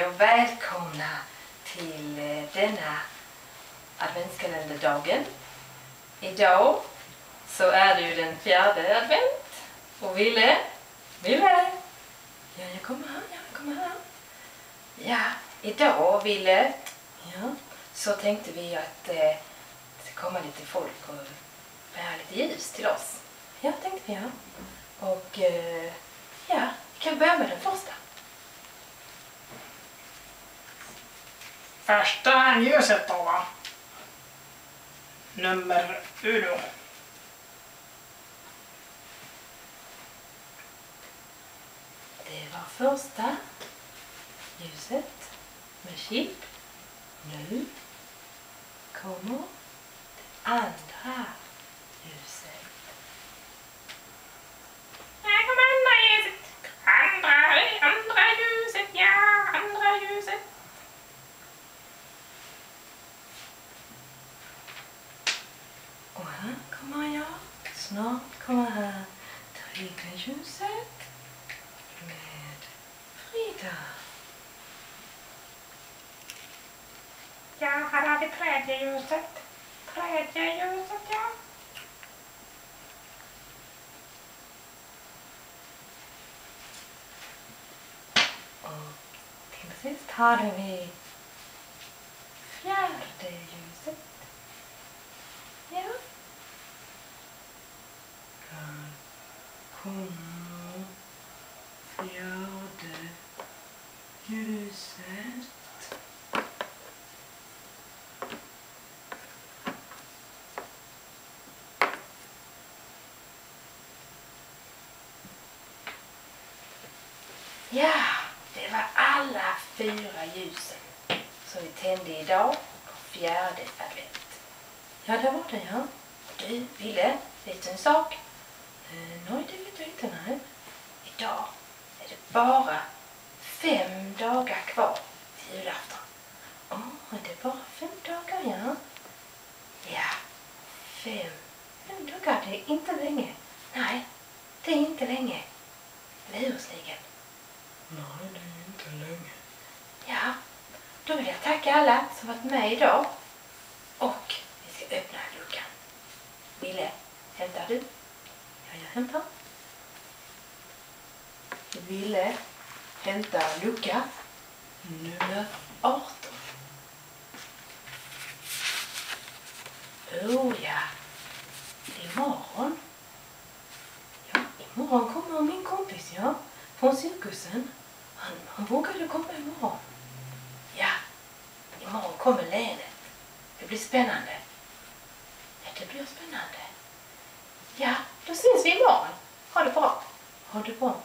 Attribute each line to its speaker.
Speaker 1: och välkomna till denna adventskalenderdagen. Idag så är det ju den 4:e advent och Ville, ja jag kommer här. Ja, idag Ville, ja, så tänkte vi att det ska komma lite folk och bära lite ljus till oss. Ja, tänkte vi, ja. Och ja, vi kan börja med den första.
Speaker 2: Första ljuset då, va? Nummer 1.
Speaker 1: Det var första ljuset med chip. Nu kommer det andra ljuset.
Speaker 2: Här kommer andra ljuset. Andra ljuset, ja, andra ljuset.
Speaker 1: Och här kommer jag. Snart kommer här tredje ljuset med Frida.
Speaker 2: Ja, här har vi tredje ljuset. Tredje ljuset, ja.
Speaker 1: Och till sist har vi fjärde ljuset. Ja. Här kommer fjärde ljuset. Ja, det var alla 4 ljusen som vi tände idag på 4:e advent. Ja, det var det, ja. Du, Ville, vet du en sak? Nej, det vet jag inte, nej. Idag är det bara 5 dagar kvar till julafton. Det är bara 5 dagar, ja. Ja, 5 dagar, det är inte länge. Nej, det är inte länge. Eller hur, Sligen?
Speaker 2: Nej, det är inte länge.
Speaker 1: Ja, då vill jag tacka alla som varit med idag. Och vi ska öppna luckan. Ville, hämtar du? Ja, jag hämtar. Ville hämtar lucka nummer 18. Ja, imorgon. Ja, imorgon kommer min kompis, ja. Från cirkusen. Han vågade komma imorgon. Ja, imorgon kommer länet. Det blir spännande. Ja, det blir spännande. Ja, då syns vi imorgon. Ha det bra. Ha det bra.